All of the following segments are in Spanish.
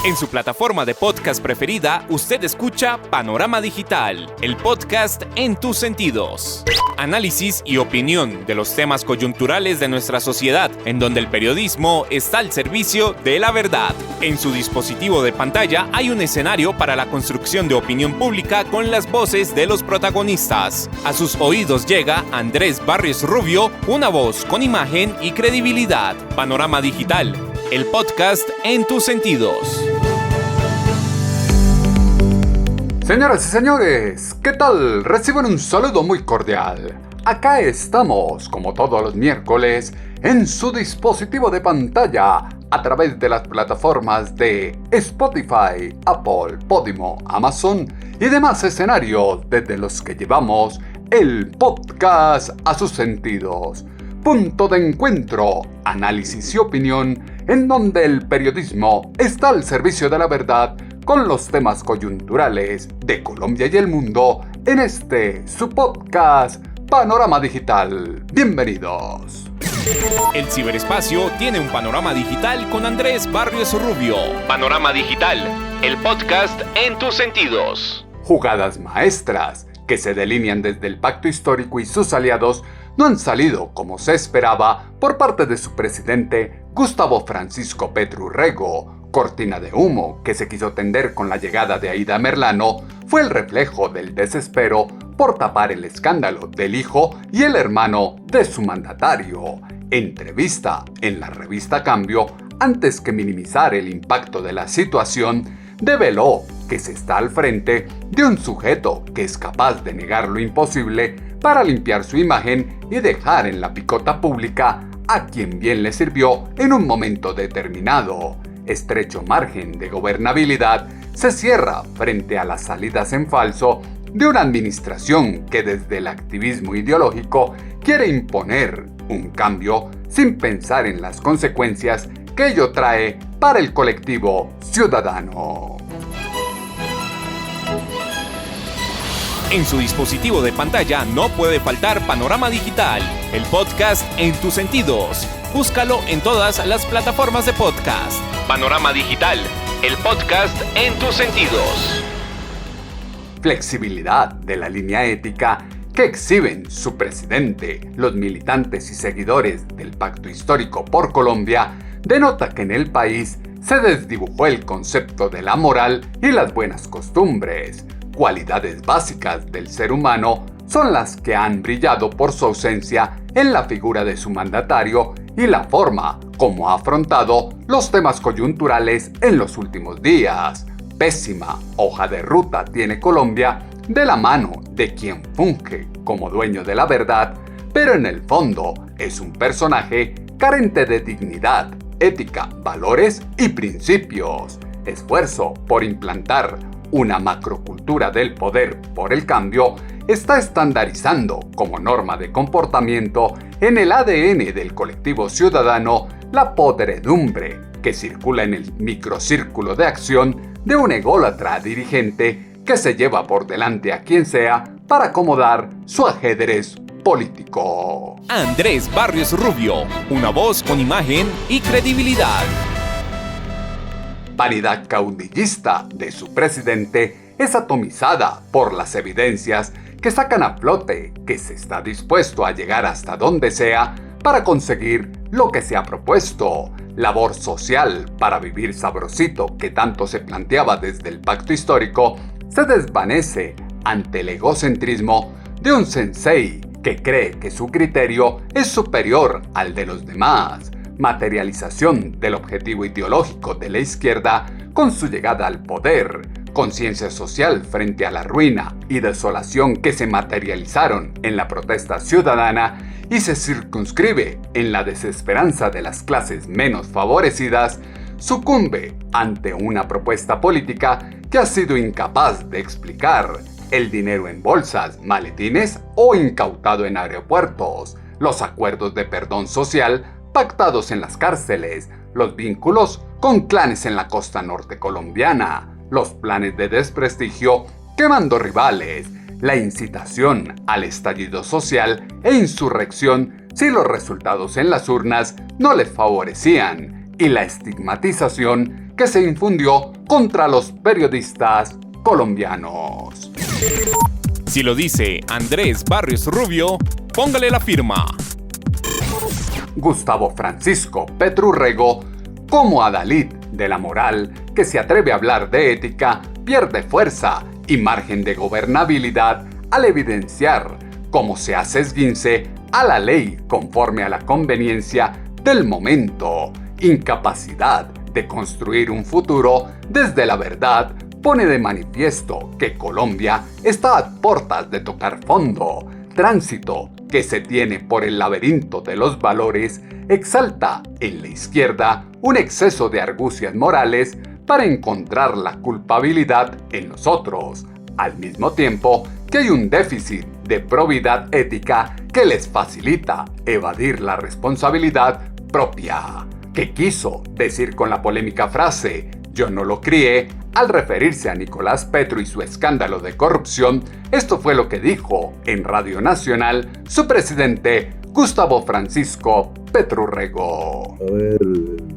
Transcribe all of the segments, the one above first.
En su plataforma de podcast preferida, usted escucha Panorama Digital, el podcast en tus sentidos. Análisis y opinión de los temas coyunturales de nuestra sociedad, en donde el periodismo está al servicio de la verdad. En su dispositivo de pantalla hay un escenario para la construcción de opinión pública con las voces de los protagonistas. A sus oídos llega Andrés Barrios Rubio, una voz con imagen y credibilidad. Panorama Digital, el podcast en tus sentidos. Señoras y señores, ¿qué tal? Reciban un saludo muy cordial. Acá estamos, como todos los miércoles, en su dispositivo de pantalla, a través de las plataformas de Spotify, Apple, Podimo, Amazon y demás escenarios desde los que llevamos el podcast a sus sentidos. Punto de encuentro, análisis y opinión, en donde el periodismo está al servicio de la verdad con los temas coyunturales de Colombia y el mundo en su podcast Panorama Digital. Bienvenidos. El ciberespacio tiene un panorama digital con Andrés Barrios Rubio. Panorama Digital, el podcast en tus sentidos. Jugadas maestras que se delinean desde el pacto histórico y sus aliados no han salido como se esperaba por parte de su presidente Gustavo Francisco Petro Urrego. Cortina de humo que se quiso tender con la llegada de Aida Merlano fue el reflejo del desespero por tapar el escándalo del hijo y el hermano de su mandatario. Entrevista en la revista Cambio, antes que minimizar el impacto de la situación, develó que se está al frente de un sujeto que es capaz de negar lo imposible para limpiar su imagen y dejar en la picota pública a quien bien le sirvió en un momento determinado. Estrecho margen de gobernabilidad se cierra frente a las salidas en falso de una administración que desde el activismo ideológico quiere imponer un cambio sin pensar en las consecuencias que ello trae para el colectivo ciudadano. En su dispositivo de pantalla no puede faltar Panorama Digital, el podcast en tus sentidos. Búscalo en todas las plataformas de podcast. Panorama Digital, el podcast en tus sentidos. Flexibilidad de la línea ética que exhiben su presidente, los militantes y seguidores del Pacto Histórico por Colombia, denota que en el país se desdibujó el concepto de la moral y las buenas costumbres. Cualidades básicas del ser humano son las que han brillado por su ausencia en la figura de su mandatario y la forma como ha afrontado los temas coyunturales en los últimos días. Pésima hoja de ruta tiene Colombia de la mano de quien funge como dueño de la verdad, pero en el fondo es un personaje carente de dignidad, ética, valores y principios. Esfuerzo por implantar una macrocultura del poder por el cambio está estandarizando como norma de comportamiento en el ADN del colectivo ciudadano la podredumbre que circula en el microcírculo de acción de un ególatra dirigente que se lleva por delante a quien sea para acomodar su ajedrez político. Andrés Barrios Rubio, una voz con imagen y credibilidad. Vanidad caudillista de su presidente es atomizada por las evidencias que sacan a flote que se está dispuesto a llegar hasta donde sea para conseguir lo que se ha propuesto. Labor social para vivir sabrosito que tanto se planteaba desde el pacto histórico se desvanece ante el egocentrismo de un sensei que cree que su criterio es superior al de los demás. Materialización del objetivo ideológico de la izquierda con su llegada al poder, conciencia social frente a la ruina y desolación que se materializaron en la protesta ciudadana y se circunscribe en la desesperanza de las clases menos favorecidas, sucumbe ante una propuesta política que ha sido incapaz de explicar el dinero en bolsas, maletines o incautado en aeropuertos, los acuerdos de perdón social pactados en las cárceles, los vínculos con clanes en la costa norte colombiana, los planes de desprestigio quemando rivales, la incitación al estallido social e insurrección si los resultados en las urnas no les favorecían, y la estigmatización que se infundió contra los periodistas colombianos. Si lo dice Andrés Barrios Rubio, póngale la firma. Gustavo Francisco Petrurrego, como adalid de la moral que se atreve a hablar de ética, pierde fuerza y margen de gobernabilidad al evidenciar cómo se hace esguince a la ley conforme a la conveniencia del momento. Incapacidad de construir un futuro desde la verdad pone de manifiesto que Colombia está a puertas de tocar fondo. Tránsito que se tiene por el laberinto de los valores exalta en la izquierda un exceso de argucias morales para encontrar la culpabilidad en los otros, al mismo tiempo que hay un déficit de probidad ética que les facilita evadir la responsabilidad propia. ¿Qué quiso decir con la polémica frase "yo no lo crié"? Al referirse a Nicolás Petro y su escándalo de corrupción, esto fue lo que dijo en Radio Nacional su presidente Gustavo Francisco Petrurrego. A ver,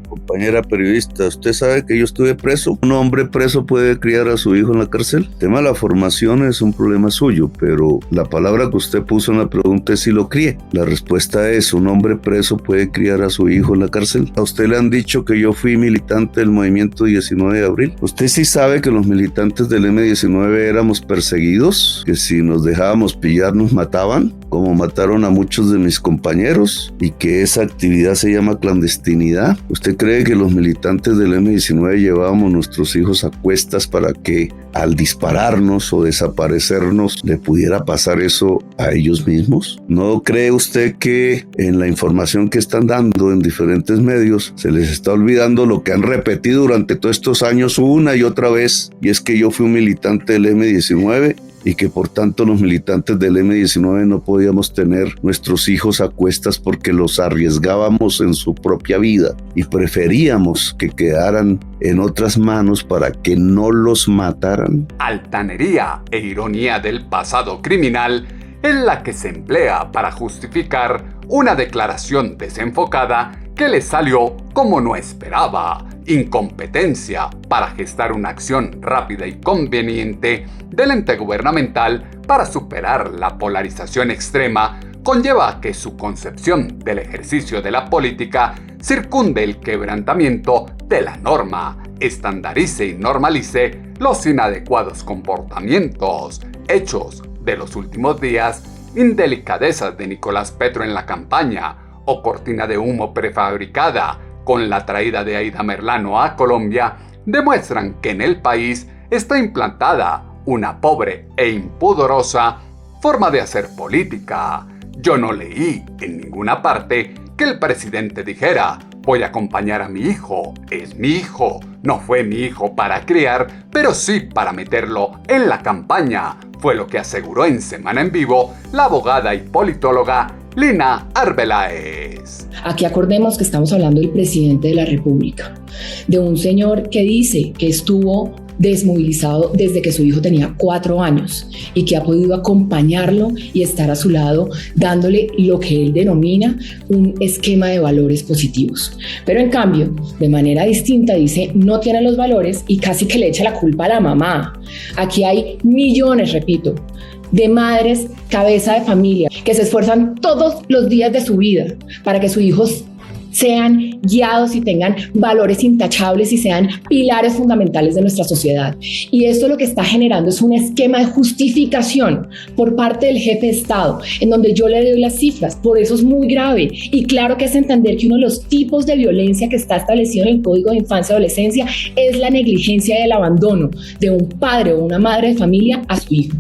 compañera periodista, ¿usted sabe que yo estuve preso? ¿Un hombre preso puede criar a su hijo en la cárcel? El tema de la formación es un problema suyo, pero la palabra que usted puso en la pregunta es si lo críe. La respuesta es: ¿un hombre preso puede criar a su hijo en la cárcel? ¿A usted le han dicho que yo fui militante del movimiento 19 de abril? ¿Usted sí sabe que los militantes del M-19 éramos perseguidos? ¿Que si nos dejábamos pillar nos mataban? Como mataron a muchos de mis compañeros, y que esa actividad se llama clandestinidad. ¿Usted cree que los militantes del M-19 llevábamos nuestros hijos a cuestas para que al dispararnos o desaparecernos le pudiera pasar eso a ellos mismos? ¿No cree usted que en la información que están dando en diferentes medios se les está olvidando lo que han repetido durante todos estos años una y otra vez? Y es que yo fui un militante del M-19 y que por tanto los militantes del M-19 no podíamos tener nuestros hijos a cuestas porque los arriesgábamos en su propia vida y preferíamos que quedaran en otras manos para que no los mataran. Altanería e ironía del pasado criminal es la que se emplea para justificar una declaración desenfocada que le salió como no esperaba. Incompetencia para gestar una acción rápida y conveniente del ente gubernamental para superar la polarización extrema conlleva a que su concepción del ejercicio de la política circunde el quebrantamiento de la norma, estandarice y normalice los inadecuados comportamientos, hechos de los últimos días, indelicadezas de Nicolás Petro en la campaña o cortina de humo prefabricada con la traída de Aida Merlano a Colombia, demuestran que en el país está implantada una pobre e impudorosa forma de hacer política. Yo no leí en ninguna parte que el presidente dijera: voy a acompañar a mi hijo, es mi hijo, no fue mi hijo para criar, pero sí para meterlo en la campaña. Fue lo que aseguró en Semana en Vivo la abogada y politóloga Lina Arbeláez. Aquí acordemos que estamos hablando del presidente de la República, de un señor que dice que estuvo desmovilizado desde que su hijo tenía 4 años y que ha podido acompañarlo y estar a su lado dándole lo que él denomina un esquema de valores positivos. Pero en cambio, de manera distinta dice no tiene los valores y casi que le echa la culpa a la mamá. Aquí hay millones, repito, de madres cabeza de familia que se esfuerzan todos los días de su vida para que sus hijos sean guiados y tengan valores intachables y sean pilares fundamentales de nuestra sociedad. Y esto lo que está generando es un esquema de justificación por parte del jefe de Estado, en donde yo le doy las cifras. Por eso es muy grave. Y claro que es entender que uno de los tipos de violencia que está establecido en el Código de Infancia y Adolescencia es la negligencia y el abandono de un padre o una madre de familia a su hijo.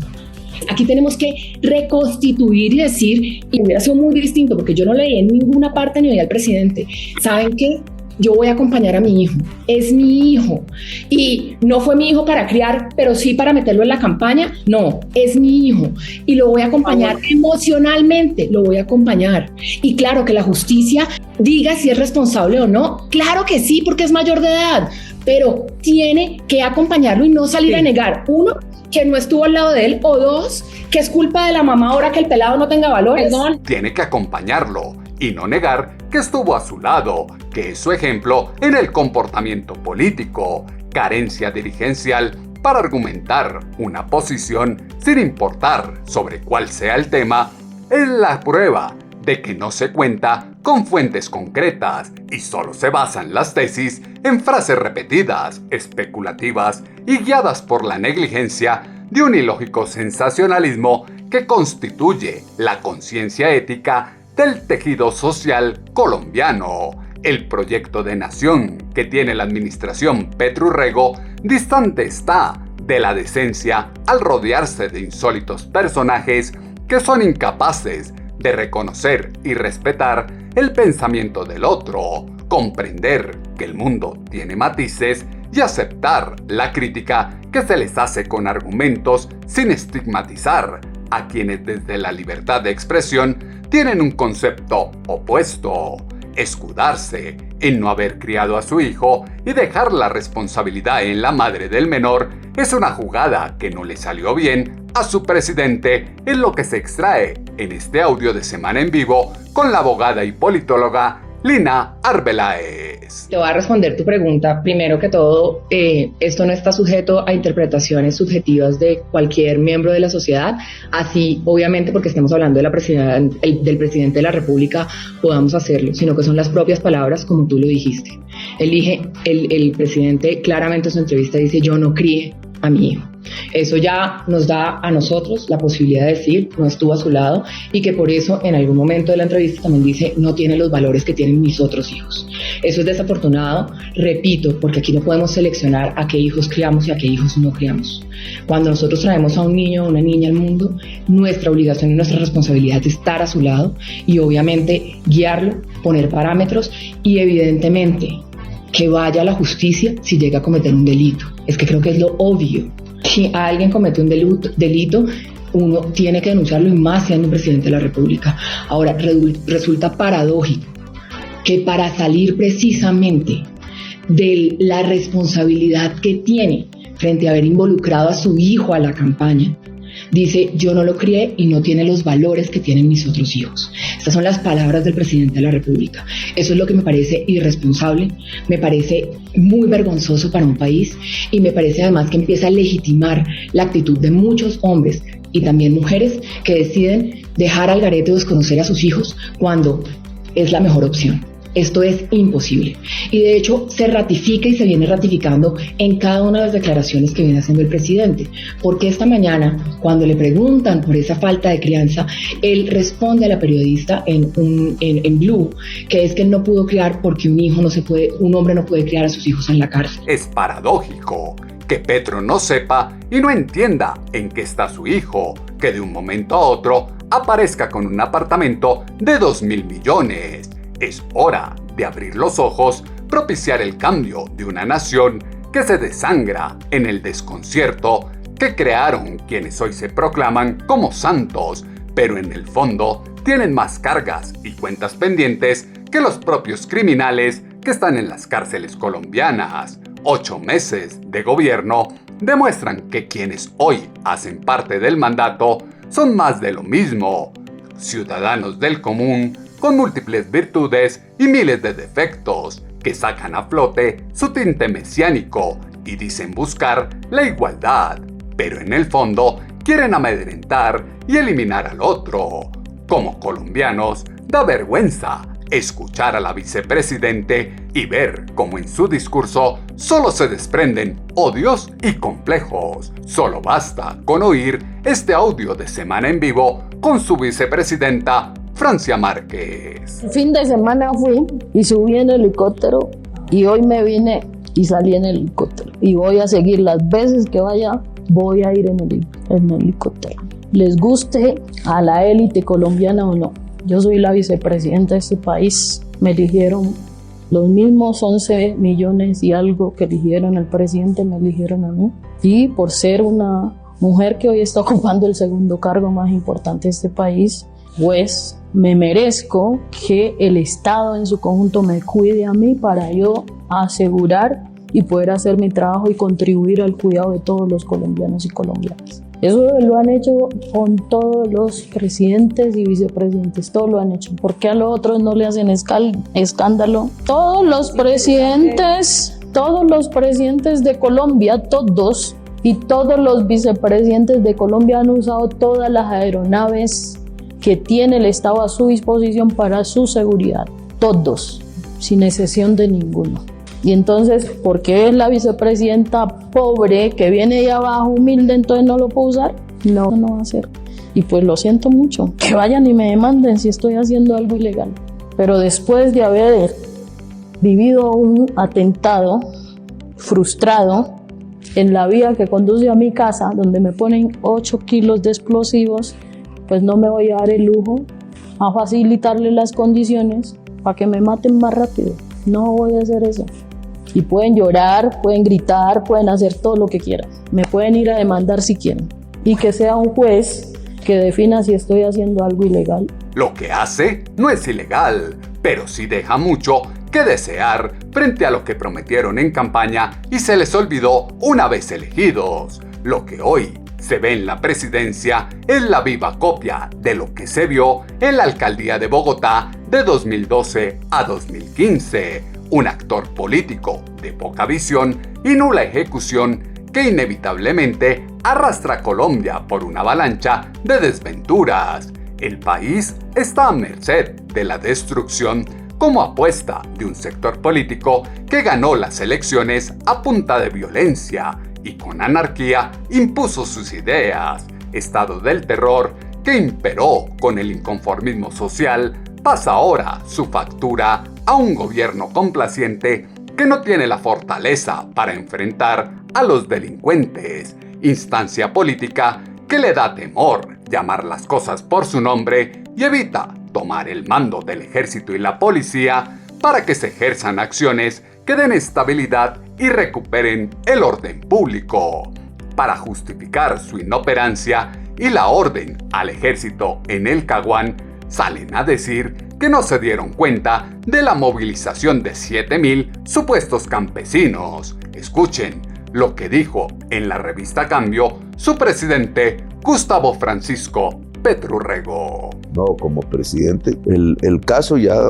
Aquí tenemos que reconstituir y decir, y hubiera sido muy distinto porque yo no leí en ninguna parte ni oí al presidente, ¿saben qué? Yo voy a acompañar a mi hijo, es mi hijo y no fue mi hijo para criar, pero sí para meterlo en la campaña, no, es mi hijo y lo voy a acompañar emocionalmente, lo voy a acompañar. Y claro que la justicia diga si es responsable o no, claro que sí, porque es mayor de edad, pero tiene que acompañarlo y no salir a negar, uno, que no estuvo al lado de él, o dos, que es culpa de la mamá ahora que el pelado no tenga valores. Tiene que acompañarlo y no negar que estuvo a su lado, que es su ejemplo en el comportamiento político, carencia dirigencial para argumentar una posición sin importar sobre cuál sea el tema, es la prueba de que no se cuenta con fuentes concretas y solo se basan las tesis en frases repetidas, especulativas y guiadas por la negligencia de un ilógico sensacionalismo que constituye la conciencia ética del tejido social colombiano. El proyecto de nación que tiene la administración Petro Urrego distante está de la decencia al rodearse de insólitos personajes que son incapaces de reconocer y respetar el pensamiento del otro, comprender que el mundo tiene matices y aceptar la crítica que se les hace con argumentos sin estigmatizar a quienes desde la libertad de expresión tienen un concepto opuesto. Escudarse en no haber criado a su hijo y dejar la responsabilidad en la madre del menor es una jugada que no le salió bien a su presidente, en lo que se extrae en este audio de Semana en Vivo con la abogada y politóloga Lina Arbeláez. Te voy a responder tu pregunta. Primero que todo, esto no está sujeto a interpretaciones subjetivas de cualquier miembro de la sociedad, así obviamente porque estemos hablando de del presidente de la República podamos hacerlo, sino que son las propias palabras como tú lo dijiste. El presidente claramente en su entrevista dice: yo no crié a mi hijo. Eso ya nos da a nosotros la posibilidad de decir no estuvo a su lado, y que por eso en algún momento de la entrevista también dice no tiene los valores que tienen mis otros hijos. Eso es desafortunado, repito, porque aquí no podemos seleccionar a qué hijos criamos y a qué hijos no criamos. Cuando nosotros traemos a un niño o una niña al mundo, nuestra obligación y nuestra responsabilidad es estar a su lado y obviamente guiarlo, poner parámetros y evidentemente que vaya a la justicia si llega a cometer un delito. Es que creo que es lo obvio. Si alguien comete un delito, uno tiene que denunciarlo, y más siendo un presidente de la República. Ahora, resulta paradójico que para salir precisamente de la responsabilidad que tiene frente a haber involucrado a su hijo a la campaña, dice yo no lo crié y no tiene los valores que tienen mis otros hijos. Estas son las palabras del presidente de la República. Eso es lo que me parece irresponsable, me parece muy vergonzoso para un país, y me parece además que empieza a legitimar la actitud de muchos hombres y también mujeres que deciden dejar al garete o desconocer a sus hijos cuando es la mejor opción. Esto es imposible. Y de hecho se ratifica y se viene ratificando en cada una de las declaraciones que viene haciendo el presidente. Porque esta mañana, cuando le preguntan por esa falta de crianza, él responde a la periodista en Blue, que es que él no pudo criar porque un hombre no puede criar a sus hijos en la cárcel. Es paradójico que Petro no sepa y no entienda en qué está su hijo, que de un momento a otro aparezca con un apartamento de 2.000 millones. Es hora de abrir los ojos, propiciar el cambio de una nación que se desangra en el desconcierto que crearon quienes hoy se proclaman como santos, pero en el fondo tienen más cargas y cuentas pendientes que los propios criminales que están en las cárceles colombianas. 8 meses de gobierno demuestran que quienes hoy hacen parte del mandato son más de lo mismo, ciudadanos del común con múltiples virtudes y miles de defectos, que sacan a flote su tinte mesiánico y dicen buscar la igualdad, pero en el fondo quieren amedrentar y eliminar al otro. Como colombianos, da vergüenza escuchar a la vicepresidente y ver cómo en su discurso solo se desprenden odios y complejos. Solo basta con oír este audio de Semana en Vivo con su vicepresidenta Francia Márquez. El fin de semana fui y subí en helicóptero, y hoy me vine y salí en helicóptero, y voy a seguir las veces que vaya, voy a ir en helicóptero. Les guste a la élite colombiana o no, yo soy la vicepresidenta de este país. Me eligieron los mismos 11 millones y algo que eligieron al presidente, me eligieron a mí, y por ser una mujer que hoy está ocupando el segundo cargo más importante de este país, pues me merezco que el Estado en su conjunto me cuide a mí para yo asegurar y poder hacer mi trabajo y contribuir al cuidado de todos los colombianos y colombianas. Eso lo han hecho con todos los presidentes y vicepresidentes, todos lo han hecho. ¿Por qué a los otros no le hacen escándalo? Todos los presidentes de Colombia, todos, y todos los vicepresidentes de Colombia han usado todas las aeronaves que tiene el Estado a su disposición para su seguridad. Todos, sin excepción de ninguno. Y entonces, ¿por qué la vicepresidenta pobre que viene de abajo, humilde, entonces no lo puede usar? No va a hacer. Y pues lo siento mucho. Que vayan y me demanden si estoy haciendo algo ilegal. Pero después de haber vivido un atentado frustrado en la vía que conduce a mi casa, donde me ponen 8 kilos de explosivos, pues no me voy a dar el lujo a facilitarle las condiciones para que me maten más rápido. No voy a hacer eso. Y pueden llorar, pueden gritar, pueden hacer todo lo que quieran. Me pueden ir a demandar si quieren. Y que sea un juez que defina si estoy haciendo algo ilegal. Lo que hace no es ilegal, pero sí deja mucho que desear frente a lo que prometieron en campaña y se les olvidó una vez elegidos. Lo que hoy se ve en la presidencia es la viva copia de lo que se vio en la alcaldía de Bogotá de 2012 a 2015. Un actor político de poca visión y nula ejecución que inevitablemente arrastra a Colombia por una avalancha de desventuras. El país está a merced de la destrucción como apuesta de un sector político que ganó las elecciones a punta de violencia y con anarquía impuso sus ideas. Estado del terror que imperó con el inconformismo social pasa ahora su factura a un gobierno complaciente que no tiene la fortaleza para enfrentar a los delincuentes, instancia política que le da temor llamar las cosas por su nombre y evita tomar el mando del ejército y la policía para que se ejerzan acciones que den estabilidad y recuperen el orden público. Para justificar su inoperancia y la orden al ejército en el Caguán, salen a decir que no se dieron cuenta de la movilización de 7,000 supuestos campesinos. Escuchen lo que dijo en la revista Cambio su presidente Gustavo Francisco Petrurrego. No, como presidente, el caso ya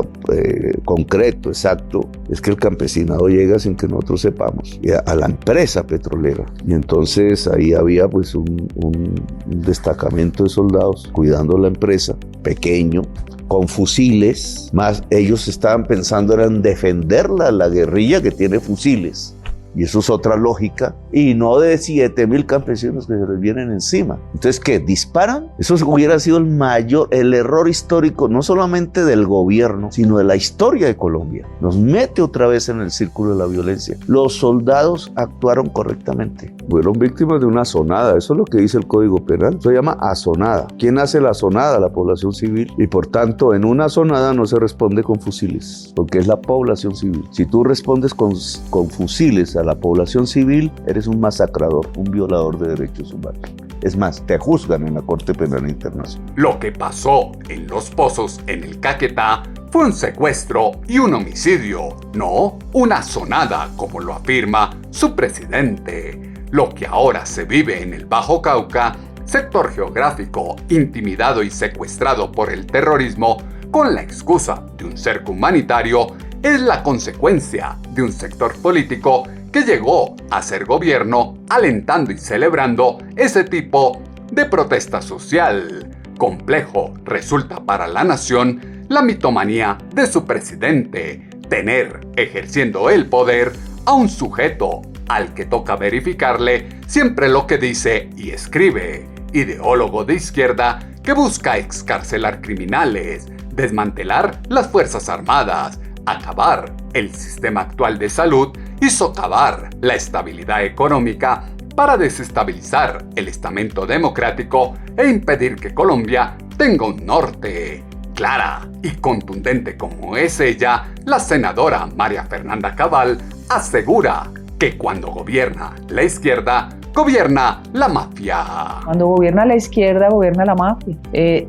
concreto, exacto, es que el campesinado llega sin que nosotros sepamos a la empresa petrolera. Y entonces ahí había pues un destacamento de soldados cuidando la empresa, pequeño, con fusiles, más ellos estaban pensando en defenderla, la guerrilla que tiene fusiles. Y eso es otra lógica, y no de 7,000 campesinos que se les vienen encima. Entonces, ¿qué? ¿Disparan? Eso hubiera sido el error histórico, no solamente del gobierno, sino de la historia de Colombia. Nos mete otra vez en el círculo de la violencia. Los soldados actuaron correctamente. Fueron víctimas de una asonada, eso es lo que dice el Código Penal. Eso se llama asonada. ¿Quién hace la asonada? La población civil. Y por tanto, en una asonada no se responde con fusiles, porque es la población civil. Si tú respondes con fusiles a la población civil, eres un masacrador, un violador de derechos humanos. Es más, te juzgan en la Corte Penal Internacional. Lo que pasó en Los Pozos, en el Caquetá, fue un secuestro y un homicidio, no una asonada, como lo afirma su presidente. Lo que ahora se vive en el Bajo Cauca, sector geográfico intimidado y secuestrado por el terrorismo, con la excusa de un cerco humanitario, es la consecuencia de un sector político que llegó a ser gobierno alentando y celebrando ese tipo de protesta social. Complejo resulta para la nación la mitomanía de su presidente, tener ejerciendo el poder a un sujeto al que toca verificarle siempre lo que dice y escribe, ideólogo de izquierda que busca excarcelar criminales, desmantelar las Fuerzas Armadas, acabar el sistema actual de salud y socavar la estabilidad económica para desestabilizar el estamento democrático e impedir que Colombia tenga un norte. Clara y contundente como es ella, la senadora María Fernanda Cabal asegura que cuando gobierna la izquierda, gobierna la mafia. Cuando gobierna la izquierda, gobierna la mafia.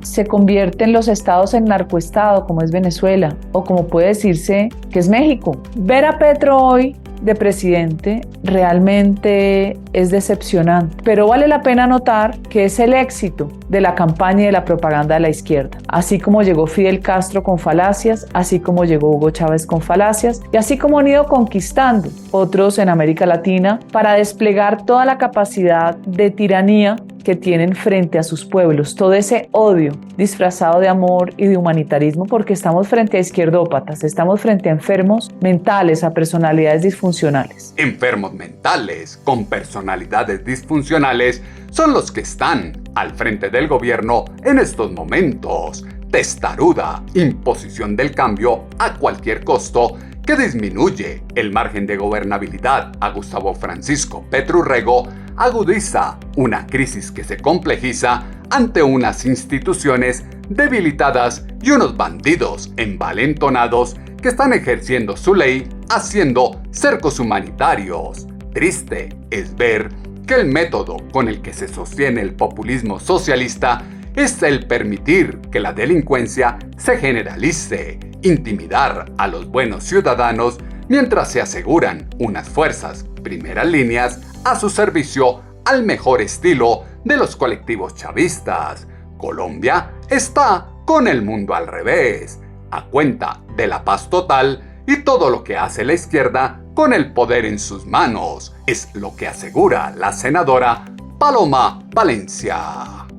Se convierten los estados en narcoestado, como es Venezuela, o como puede decirse que es México. Ver a Petro hoy de presidente realmente es decepcionante, pero vale la pena notar que es el éxito de la campaña y de la propaganda de la izquierda. Así como llegó Fidel Castro con falacias, así como llegó Hugo Chávez con falacias, y así como han ido conquistando otros en América Latina para desplegar toda la capacidad de tiranía que tienen frente a sus pueblos, todo ese odio disfrazado de amor y de humanitarismo, porque estamos frente a izquierdópatas, estamos frente a enfermos mentales, a personalidades disfuncionales. Enfermos mentales con personalidades disfuncionales son los que están al frente del gobierno en estos momentos. Testaruda imposición del cambio a cualquier costo que disminuye el margen de gobernabilidad a Gustavo Francisco Petro Urrego, agudiza una crisis que se complejiza ante unas instituciones debilitadas y unos bandidos envalentonados que están ejerciendo su ley haciendo cercos humanitarios. Triste es ver que el método con el que se sostiene el populismo socialista es el permitir que la delincuencia se generalice, intimidar a los buenos ciudadanos mientras se aseguran unas fuerzas primeras líneas a su servicio al mejor estilo de los colectivos chavistas. Colombia está con el mundo al revés, a cuenta de la paz total y todo lo que hace la izquierda con el poder en sus manos, es lo que asegura la senadora Paloma Valencia.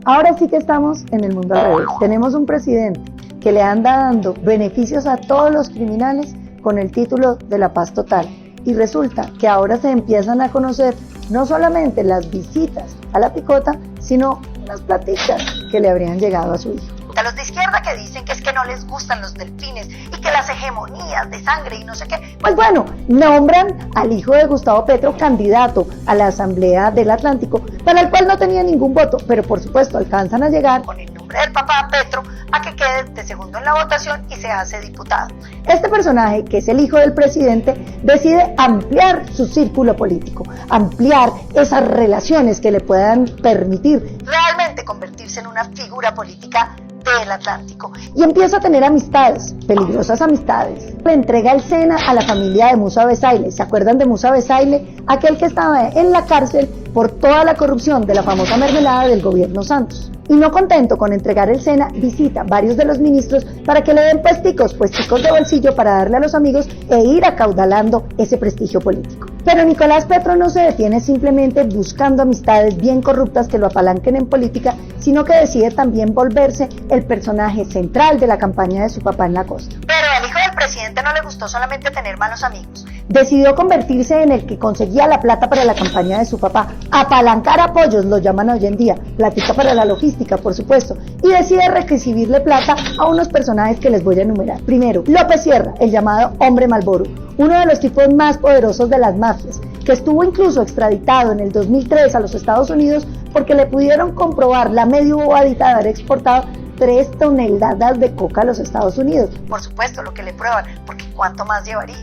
Ahora sí que estamos en el mundo al revés. Tenemos un presidente que le anda dando beneficios a todos los criminales con el título de la paz total. Y resulta que ahora se empiezan a conocer no solamente las visitas a la picota, sino las platicas que le habrían llegado a su hijo. A los de izquierda que dicen que es que no les gustan los delfines y que las hegemonías de sangre y no sé qué. Pues bueno, nombran al hijo de Gustavo Petro candidato a la Asamblea del Atlántico, para el cual no tenía ningún voto, pero por supuesto alcanzan a llegar con el nombre del papá Petro a que quede de segundo en la votación y se hace diputado. Este personaje, que es el hijo del presidente, decide ampliar su círculo político, ampliar esas relaciones que le puedan permitir realmente convertirse en una figura política del Atlántico. Y empieza a tener amistades, peligrosas amistades. Le entrega el SENA a la familia de Musa Besaile. ¿Se acuerdan de Musa Besaile? Aquel que estaba en la cárcel por toda la corrupción de la famosa mermelada del gobierno Santos. Y no contento con entregar el SENA, visita varios de los ministros para que le den puesticos de bolsillo para darle a los amigos e ir acaudalando ese prestigio político. Pero Nicolás Petro no se detiene simplemente buscando amistades bien corruptas que lo apalanquen en política, sino que decide también volverse el personaje central de la campaña de su papá en la costa. Pero al hijo del presidente no le gustó solamente tener malos amigos. Decidió convertirse en el que conseguía la plata para la campaña de su papá, apalancar apoyos, lo llaman hoy en día, platica para la logística, por supuesto, y decide recibirle plata a unos personajes que les voy a enumerar. Primero, López Sierra, el llamado Hombre Malboro, uno de los tipos más poderosos de las mafias, que estuvo incluso extraditado en el 2003 a los Estados Unidos porque le pudieron comprobar la medio bobadita de haber exportado 3 toneladas de coca a los Estados Unidos. Por supuesto, lo que le prueban, porque ¿cuánto más llevaría?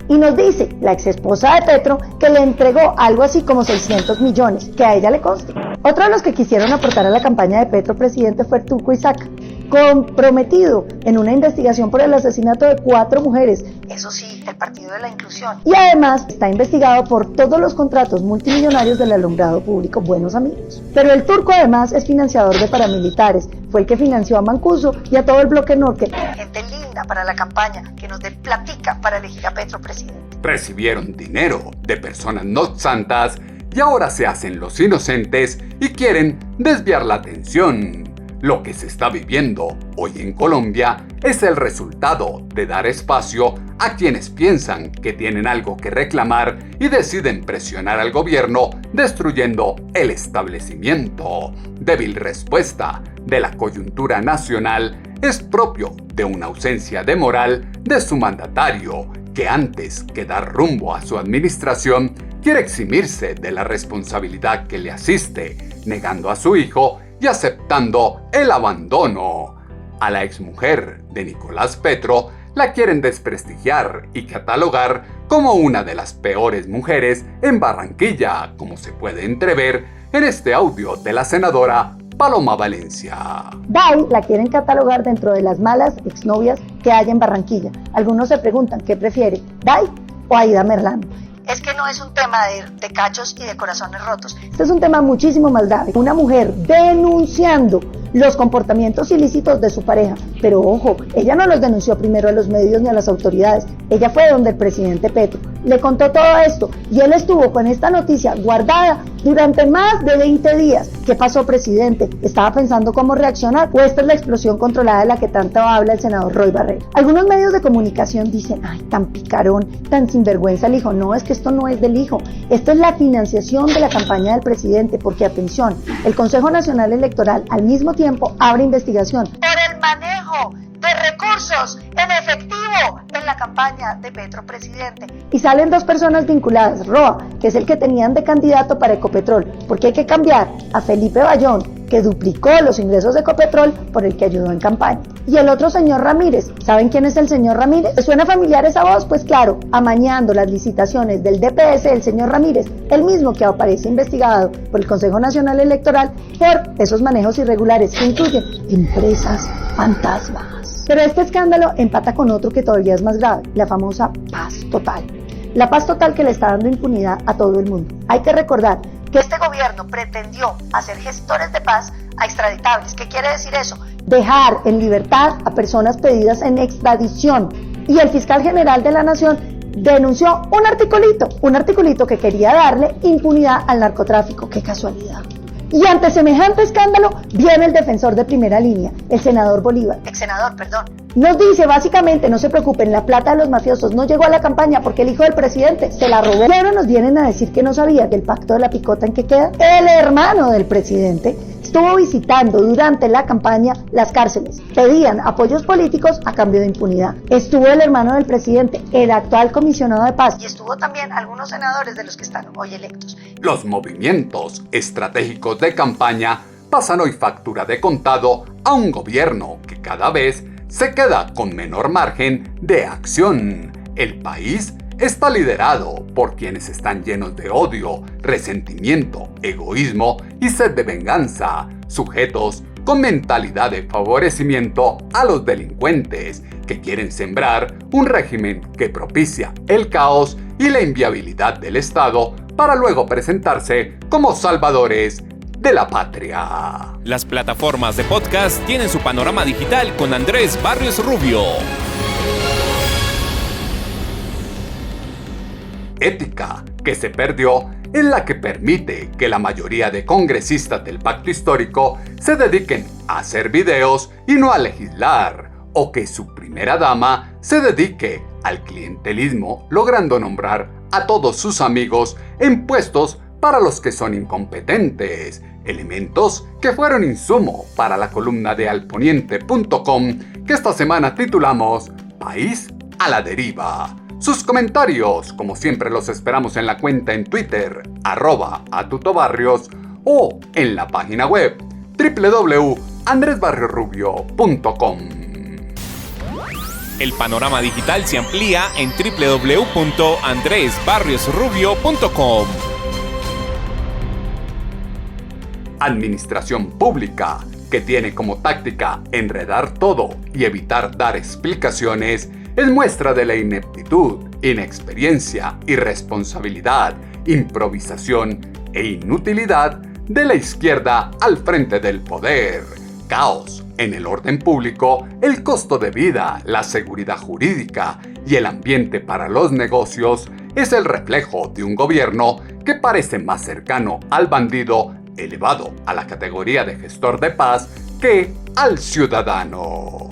Y nos dice la ex esposa de Petro que le entregó algo así como 600 millones, que a ella le conste. Otro de los que quisieron aportar a la campaña de Petro presidente fue Turco Isaac, comprometido en una investigación por el asesinato de 4 mujeres. Eso sí, el Partido de la Inclusión. Y además está investigado por todos los contratos multimillonarios del alumbrado público Buenos Amigos. Pero el Turco además es financiador de paramilitares, fue el que financió a Mancuso y a todo el bloque norte. Gente linda para la campaña, que nos dé platica para elegir a Petro presidente. Recibieron dinero de personas no santas y ahora se hacen los inocentes y quieren desviar la atención. Lo que se está viviendo hoy en Colombia es el resultado de dar espacio a quienes piensan que tienen algo que reclamar y deciden presionar al gobierno destruyendo el establecimiento. Débil respuesta de la coyuntura nacional es propio de una ausencia de moral de su mandatario, que antes que dar rumbo a su administración quiere eximirse de la responsabilidad que le asiste, negando a su hijo y aceptando el abandono. A la exmujer de Nicolás Petro la quieren desprestigiar y catalogar como una de las peores mujeres en Barranquilla, como se puede entrever en este audio de la senadora Paloma Valencia. Day la quieren catalogar dentro de las malas exnovias que hay en Barranquilla. Algunos se preguntan qué prefiere, Day o Aida Merlano. Es que no es un tema de cachos y de corazones rotos. Este es un tema muchísimo más grave. Una mujer denunciando los comportamientos ilícitos de su pareja. Pero ojo, ella no los denunció primero a los medios ni a las autoridades. Ella fue donde el presidente Petro le contó todo esto y él estuvo con esta noticia guardada durante más de 20 días. ¿Qué pasó, presidente? ¿Estaba pensando cómo reaccionar? ¿O esta es la explosión controlada de la que tanto habla el senador Roy Barreras? Algunos medios de comunicación dicen, ay, tan picarón, tan sinvergüenza el hijo. No, es que esto no es del hijo. Esto es la financiación de la campaña del presidente, porque atención, el Consejo Nacional Electoral al mismo tiempo abre investigación por el manejo de recursos en efectivo en la campaña de Petro presidente. Y salen dos personas vinculadas, Roa, que es el que tenían de candidato para Ecopetrol, porque hay que cambiar a Felipe Bayón, que duplicó los ingresos de Ecopetrol por el que ayudó en campaña. Y el otro señor Ramírez, ¿saben quién es el señor Ramírez? ¿Les suena familiar esa voz? Pues claro, amañando las licitaciones del DPS, el señor Ramírez, el mismo que aparece investigado por el Consejo Nacional Electoral por esos manejos irregulares que incluyen empresas fantasmas. Pero este escándalo empata con otro que todavía es más grave, la famosa paz total. La paz total que le está dando impunidad a todo el mundo. Hay que recordar que este gobierno pretendió hacer gestores de paz a extraditables. ¿Qué quiere decir eso? Dejar en libertad a personas pedidas en extradición. Y el fiscal general de la Nación denunció un articulito que quería darle impunidad al narcotráfico. ¡Qué casualidad! Y ante semejante escándalo, viene el defensor de primera línea, el senador Bolívar. Ex senador, perdón. Nos dice básicamente, no se preocupen, la plata de los mafiosos no llegó a la campaña porque el hijo del presidente se la robó. Pero nos vienen a decir que no sabía del pacto de la picota en que queda. El hermano del presidente estuvo visitando durante la campaña las cárceles. Pedían apoyos políticos a cambio de impunidad. Estuvo el hermano del presidente, el actual comisionado de paz. Y estuvo también algunos senadores de los que están hoy electos. Los movimientos estratégicos de campaña pasan hoy factura de contado a un gobierno que cada vez se queda con menor margen de acción. El país está liderado por quienes están llenos de odio, resentimiento, egoísmo y sed de venganza, sujetos con mentalidad de favorecimiento a los delincuentes que quieren sembrar un régimen que propicia el caos y la inviabilidad del Estado para luego presentarse como salvadores de la patria. Las plataformas de podcast tienen su panorama digital con Andrés Barrios Rubio. Ética que se perdió es la que permite que la mayoría de congresistas del pacto histórico se dediquen a hacer videos y no a legislar, o que su primera dama se dedique al clientelismo, logrando nombrar a todos sus amigos en puestos para los que son incompetentes, elementos que fueron insumo para la columna de alponiente.com que esta semana titulamos País a la deriva. Sus comentarios, como siempre, los esperamos en la cuenta en Twitter, @atutobarrios, o en la página web www.andresbarriosrubio.com. El panorama digital se amplía en www.andresbarriosrubio.com. Administración pública, que tiene como táctica enredar todo y evitar dar explicaciones, es muestra de la ineptitud, inexperiencia, irresponsabilidad, improvisación e inutilidad de la izquierda al frente del poder. Caos en el orden público, el costo de vida, la seguridad jurídica y el ambiente para los negocios es el reflejo de un gobierno que parece más cercano al bandido, elevado a la categoría de gestor de paz, que al ciudadano.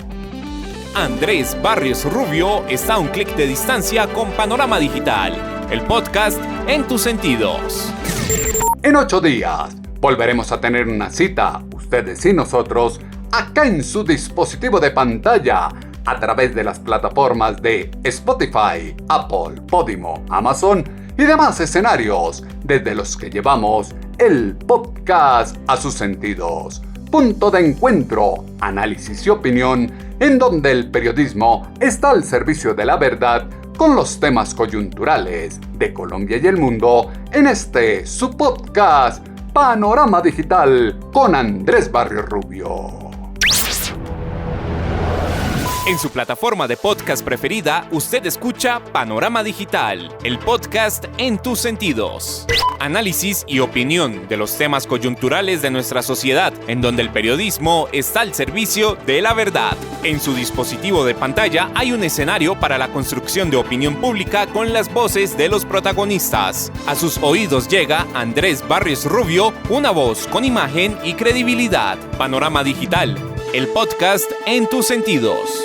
Andrés Barrios Rubio está a un clic de distancia con Panorama Digital, el podcast en tus sentidos. En 8 días volveremos a tener una cita, ustedes y nosotros, acá en su dispositivo de pantalla, a través de las plataformas de Spotify, Apple, Podimo, Amazon y demás escenarios desde los que llevamos el podcast a sus sentidos. Punto de encuentro, análisis y opinión en donde el periodismo está al servicio de la verdad con los temas coyunturales de Colombia y el mundo en este su podcast Panorama Digital con Andrés Barrios Rubio. En su plataforma de podcast preferida, usted escucha Panorama Digital, el podcast en tus sentidos. Análisis y opinión de los temas coyunturales de nuestra sociedad, en donde el periodismo está al servicio de la verdad. En su dispositivo de pantalla hay un escenario para la construcción de opinión pública con las voces de los protagonistas. A sus oídos llega Andrés Barrios Rubio, una voz con imagen y credibilidad. Panorama Digital, el podcast en tus sentidos.